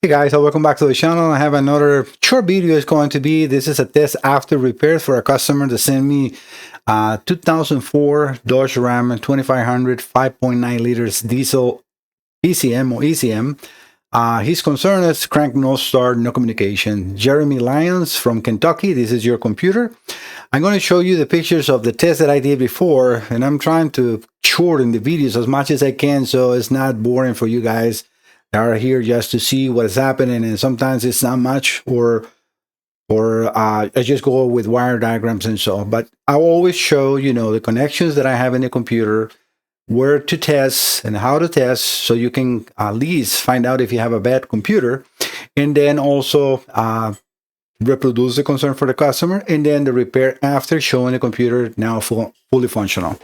Hey guys, welcome back to the channel. I have another short video. It's going to be, this is a test after repairs for a customer to send me 2004 Dodge Ram 2500 5.9 liters diesel PCM or ECM. His concern is crank no start, no communication. Jeremy Lyons from Kentucky, this is your computer. I'm going to show you the pictures of the test that I did before, and I'm trying to shorten the videos as much as I can so it's not boring for you guys that are here just to see what is happening, and sometimes it's not much, or I just go with wire diagrams and so on. But I always show, the connections that I have in the computer, where to test and how to test, so you can at least find out if you have a bad computer, and then also reproduce the concern for the customer, and then the repair after, showing the computer now fully functional.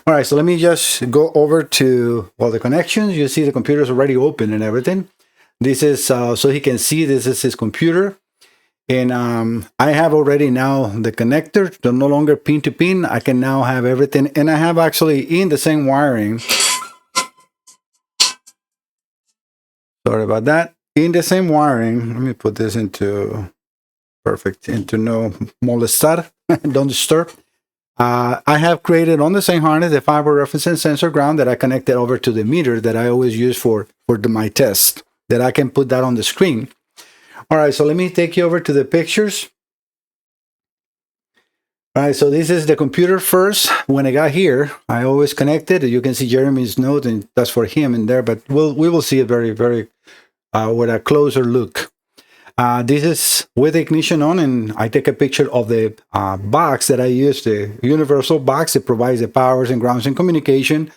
All right, so let me just go over to the connections. You see the computer is already open and everything. This is so he can see this is his computer. And I have already now the connector, so no longer pin to pin. I can now have everything. And I have actually in the same wiring. Sorry about that. In the same wiring, let me put this into perfect, into no molestar, don't disturb. I have created on the same harness the fiber reference and sensor ground that I connected over to the meter that I always use for my test, that I can put that on the screen. All right, so let me take you over to the pictures. All right, so this is the computer first. When I got here, I always connected. You can see Jeremy's note, and that's for him in there, but we will see it very, very with a closer look. This is with ignition on, and I take a picture of the box that I use, the universal box that provides the powers and grounds and communication.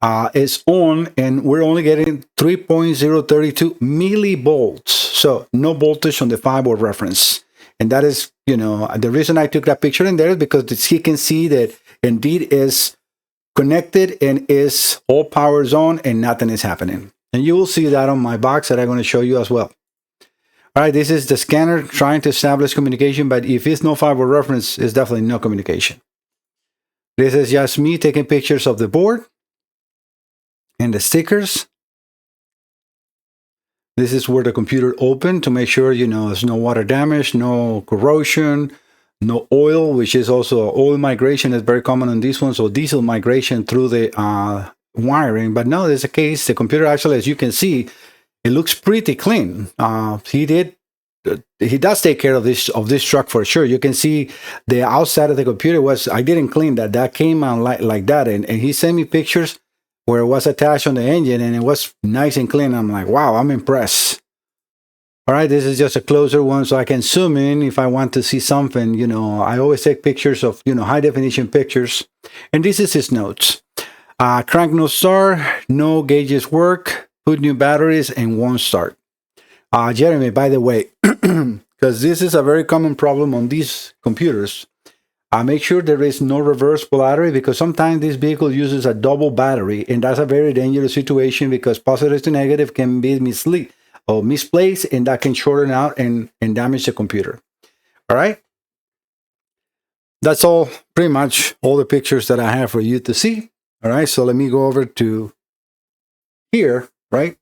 It's on, and we're only getting 3.032 millivolts, so no voltage on the 5-volt reference. And that is, the reason I took that picture in there is because he can see that indeed is connected and is all powers on and nothing is happening. And you will see that on my box that I'm going to show you as well. All right, this is the scanner trying to establish communication, but if it's no 5-volt reference, it's definitely no communication. This is just me taking pictures of the board and the stickers. This is where the computer opened to make sure, there's no water damage, no corrosion, no oil, which is also oil migration is very common on this one. So diesel migration through the wiring. But no, there's a case. The computer actually, as you can see, it looks pretty clean. He does take care of this truck for sure. You can see the outside of the computer was, I didn't clean that. That came out like that. And he sent me pictures where it was attached on the engine and it was nice and clean. I'm like, wow, I'm impressed. All right, this is just a closer one so I can zoom in if I want to see something. I always take pictures of, high definition pictures. And this is his notes. Crank no start, no gauges work, put new batteries and won't start. Jeremy, by the way, because this is a very common problem on these computers, make sure there is no reverse polarity, because sometimes this vehicle uses a double battery, and that's a very dangerous situation because positive to negative can be misplaced, and that can shorten out and damage the computer. All right. That's all, pretty much all the pictures that I have for you to see. All right. So let me go over to here, right?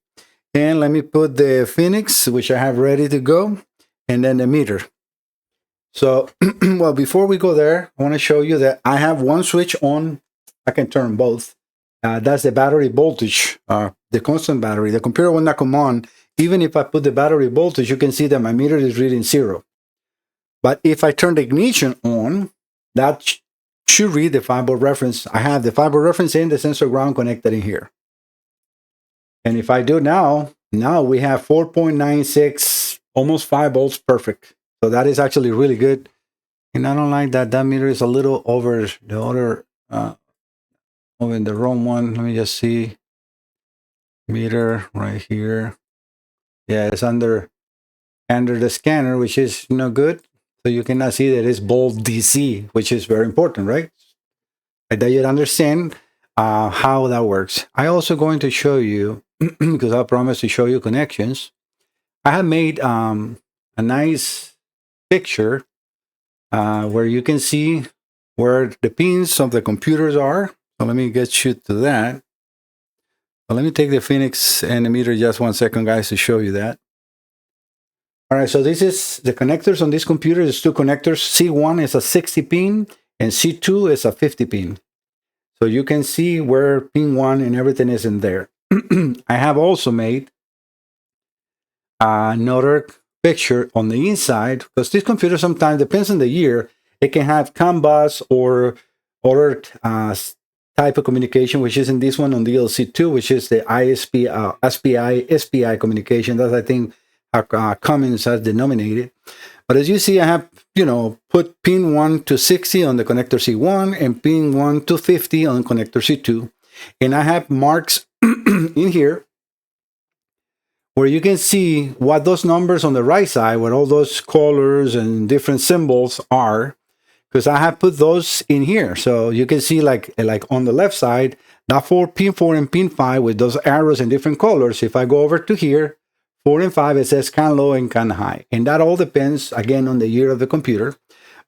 And let me put the Phoenix, which I have ready to go, and then the meter. So, well, before we go there, I want to show you that I have one switch on. I can turn both. That's the battery voltage, the constant battery. The computer will not come on. Even if I put the battery voltage, you can see that my meter is reading 0. But if I turn the ignition on, that should read the 5-volt reference. I have the 5-volt reference and the sensor ground connected in here. And if I do now we have 4.96, almost 5 volts, perfect. So that is actually really good. And I don't like that meter is a little over the other, over the wrong one. Let me just see. Meter right here. Yeah, it's under the scanner, which is no good. So you cannot see that it's bold DC, which is very important, right? Like that you understand how that works. I also going to show you, because I promised to show you connections. I have made a nice picture where you can see where the pins of the computers are. So let me get you to that. But let me take the Phoenix and the meter just 1 second, guys, to show you that. All right, so this is the connectors on this computer. There's two connectors. C1 is a 60 pin and C2 is a 50 pin. So you can see where pin 1 and everything is in there. I have also made another picture on the inside, because this computer sometimes depends on the year. It can have CAN bus or other type of communication, which is in this one on DLC2, which is the ISP, SPI communication. That's, I think, how Cummins has denominated. But as you see, I have, put pin 1 to 60 on the connector C1 and pin 1 to 50 on connector C2. And I have marks in here where you can see what those numbers on the right side, what all those colors and different symbols are, because I have put those in here. So you can see like on the left side, that pin 4 and pin 5 with those arrows in different colors. If I go over to here, 4 and 5, it says CAN low and CAN high. And that all depends, again, on the year of the computer.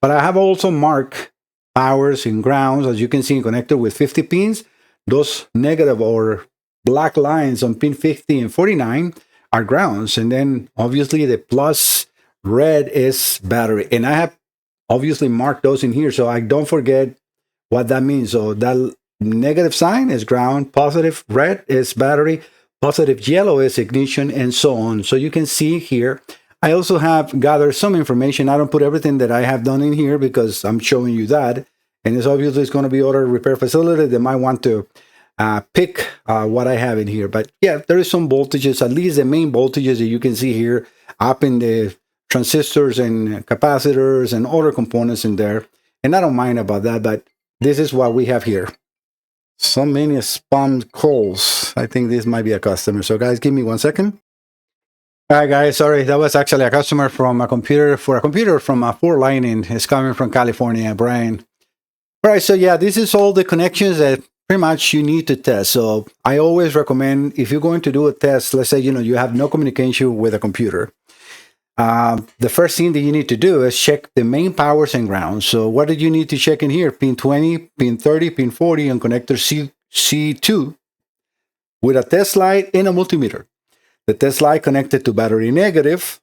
But I have also marked powers and grounds, as you can see, in connector with 50 pins. Those negative or black lines on pin 50 and 49 are grounds. And then obviously the plus red is battery. And I have obviously marked those in here so I don't forget what that means. So that negative sign is ground, positive red is battery, positive yellow is ignition, and so on. So you can see here, I also have gathered some information. I don't put everything that I have done in here because I'm showing you that. And it's obviously it's going to be other repair facility that might want to pick what I have in here. But yeah, there is some voltages, at least the main voltages that you can see here up in the transistors and capacitors and other components in there. And I don't mind about that, but this is what we have here. So many spam calls. I think this might be a customer. So guys, give me 1 second. All right, guys, sorry, that was actually a customer from a computer from a Fort Lightning. It's coming from California, Brian. All right, so yeah, this is all the connections that pretty much you need to test. So I always recommend, if you're going to do a test, let's say, you have no communication with a computer. The first thing that you need to do is check the main powers and grounds. So what did you need to check in here? Pin 20, pin 30, pin 40 on connector C2 with a test light and a multimeter. The test light connected to battery negative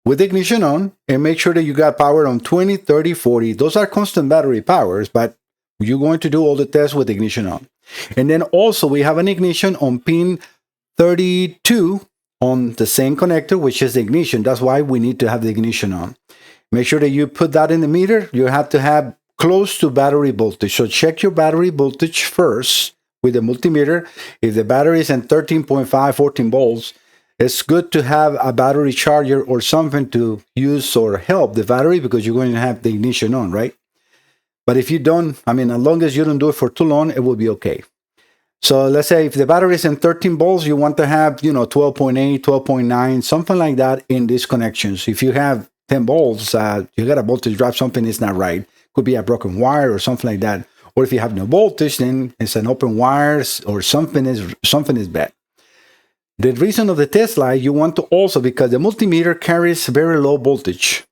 with ignition on, and make sure that you got power on 20, 30, 40. Those are constant battery powers, but you're going to do all the tests with ignition on. And then also we have an ignition on pin 32 on the same connector, which is the ignition. That's why we need to have the ignition on. Make sure that you put that in the meter. You have to have close to battery voltage. So check your battery voltage first with the multimeter. If the battery is in 13.5, 14 volts, it's good to have a battery charger or something to use or help the battery, because you're going to have the ignition on, right? But if you don't, as long as you don't do it for too long, it will be okay. So let's say if the battery is in 13 volts, you want to have, 12.8, 12.9, something like that in these connections. If you have 10 volts, you got a voltage drop, something is not right. Could be a broken wire or something like that. Or if you have no voltage, then it's an open wires or something is bad. The reason of the test light, you want to also, because the multimeter carries very low voltage.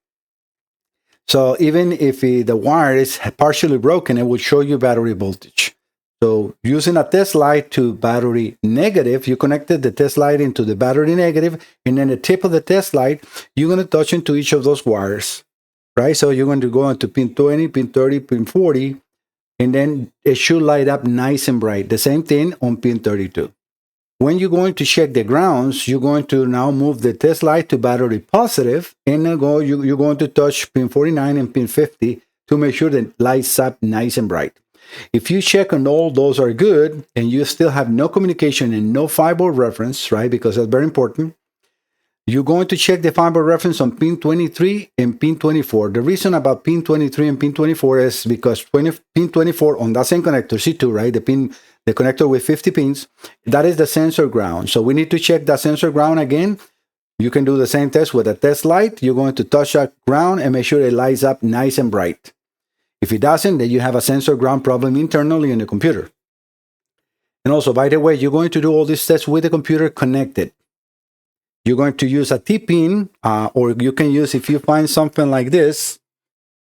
So even if the wire is partially broken, it will show you battery voltage. So using a test light to battery negative, you connected the test light into the battery negative, and then the tip of the test light, you're going to touch into each of those wires, right? So you're going to go into pin 20, pin 30, pin 40, and then it should light up nice and bright. The same thing on pin 32. When you're going to check the grounds, you're going to now move the test light to battery positive, and then you're going to touch pin 49 and pin 50 to make sure that it lights up nice and bright. If you check and all those are good, and you still have no communication and no fiber reference, right, because that's very important, you're going to check the fiber reference on pin 23 and pin 24. The reason about pin 23 and pin 24 is because pin 24 on that same connector, C2, right, the connector with 50 pins, that is the sensor ground. So we need to check that sensor ground again. You can do the same test with a test light. You're going to touch that ground and make sure it lights up nice and bright. If it doesn't, then you have a sensor ground problem internally in the computer. And also, by the way, you're going to do all these tests with the computer connected. You're going to use a T-pin, or you can use, if you find something like this,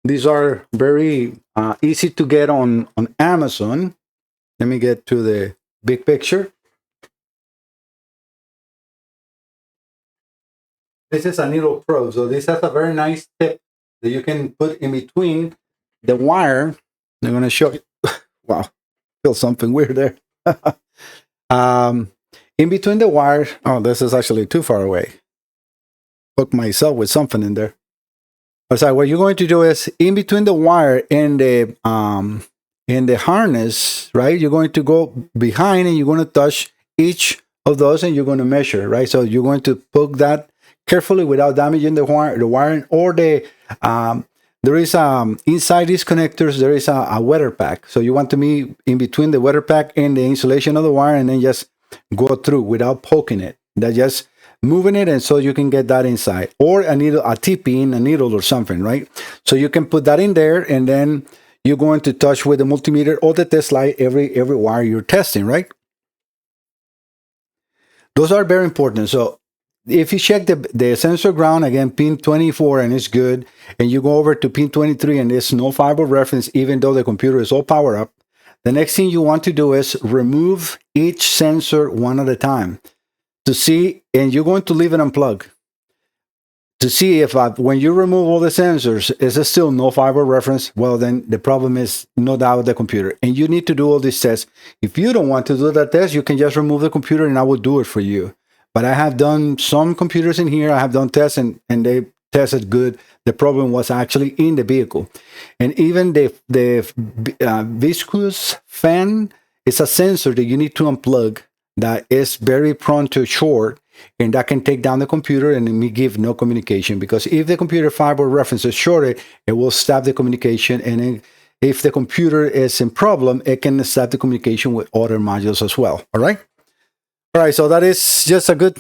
these are very easy to get on Amazon. Let me get to the big picture. This is a needle probe. So this has a very nice tip that you can put in between the wire. I'm going to show you. Wow, feel something weird there. In between the wire. Oh, this is actually too far away. Hook myself with something in there. So what you're going to do is in between the wire and the harness, right? You're going to go behind and you're going to touch each of those and you're going to measure, right? So you're going to poke that carefully without damaging the wiring or the there is inside these connectors there is a weather pack. So you want to be in between the weather pack and the insulation of the wire and then just go through without poking it. That just moving it and so you can get that inside, or a needle, a tip-in, a needle or something, right? So you can put that in there and then you're going to touch with the multimeter or the test light every wire you're testing, right? Those are very important. So if you check the sensor ground, again, pin 24 and it's good, and you go over to pin 23 and there's no fiber reference, even though the computer is all powered up, the next thing you want to do is remove each sensor one at a time to see, and you're going to leave it unplugged to see if when you remove all the sensors, is there still no fiber reference? Well, then the problem is no doubt the computer. And you need to do all these tests. If you don't want to do that test, you can just remove the computer and I will do it for you. But I have done some computers in here. I have done tests and they tested good. The problem was actually in the vehicle. And even the viscous fan is a sensor that you need to unplug that is very prone to short, and that can take down the computer and may give no communication, because if the computer fiber reference is shorted, it will stop the communication, and if the computer is in problem, it can stop the communication with other modules as well. All right, so that is just a good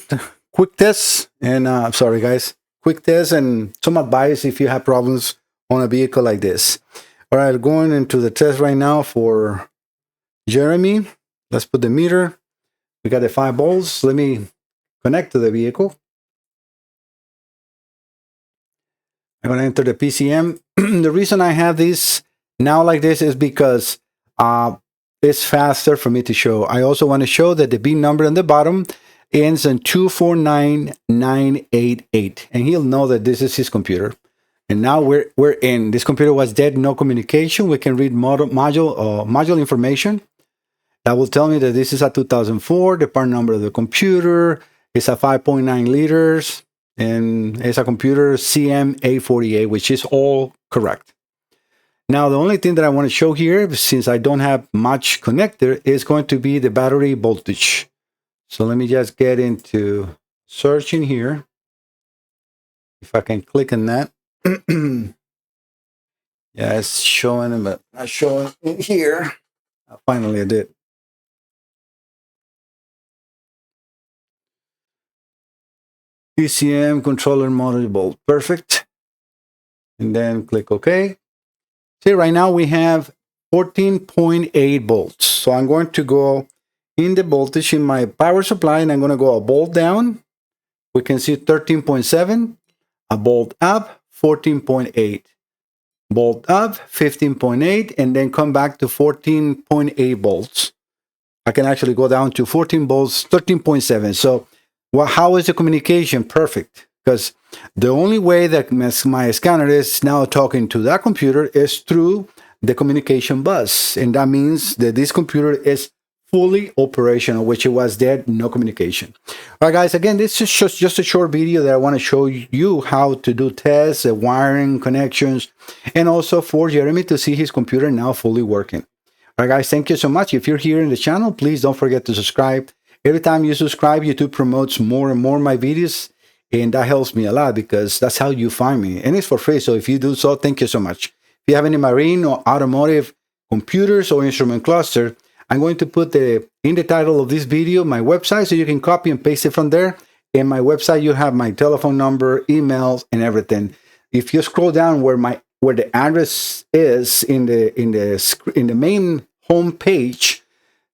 quick test, and sorry guys, quick test and some advice if you have problems on a vehicle like this. All right, going into the test right now for Jeremy. Let's put the meter. We got the 5 volts. Let me connect to the vehicle. I'm going to enter the PCM. The reason I have this now like this is because it's faster for me to show. I also want to show that the B number on the bottom ends in 249988, and he'll know that this is his computer. And now we're in. This computer was dead, no communication. We can read module information. That will tell me that this is a 2004. The part number of the computer is a 5.9 liters, and it's a computer CM848, which is all correct. Now, the only thing that I want to show here, since I don't have much connector, is going to be the battery voltage. So let me just get into searching here. If I can click on that. Yeah, it's showing, but not showing in here. Finally, I did. PCM controller module volt. Perfect. And then click OK. See, right now we have 14.8 volts. So I'm going to go in the voltage in my power supply, and I'm going to go a volt down. We can see 13.7, a volt up, 14.8, volt up, 15.8, and then come back to 14.8 volts. I can actually go down to 14 volts, 13.7. So how is the communication? Perfect. Because the only way that my scanner is now talking to that computer is through the communication bus. And that means that this computer is fully operational, which it was dead, no communication. All right, guys, again, this is just a short video that I want to show you how to do tests, wiring, connections, and also for Jeremy to see his computer now fully working. All right, guys, thank you so much. If you're here in the channel, please don't forget to subscribe. Every time you subscribe, YouTube promotes more and more of my videos, and that helps me a lot because that's how you find me. And it's for free, so if you do so, thank you so much. If you have any marine or automotive computers or instrument cluster, I'm going to put in the title of this video my website, so you can copy and paste it from there. In my website, you have my telephone number, emails, and everything. If you scroll down where the address is in the main home page,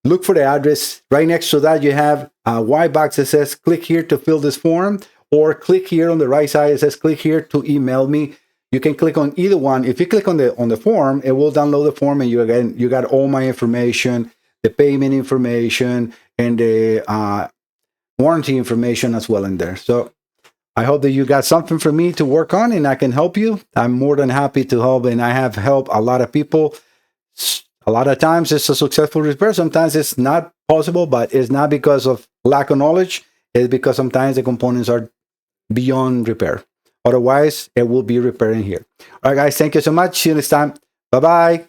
look for the address. Right next to that, you have a white box that says click here to fill this form, or click here on the right side. It says click here to email me. You can click on either one. If you click on the form, it will download the form, and you got all my information, the payment information, and the warranty information as well in there. So, I hope that you got something for me to work on and I can help you. I'm more than happy to help, and I have helped a lot of people. A lot of times it's a successful repair. Sometimes it's not possible, but it's not because of lack of knowledge. It's because sometimes the components are beyond repair. Otherwise, it will be repairing here. All right, guys, thank you so much. See you next time. Bye-bye.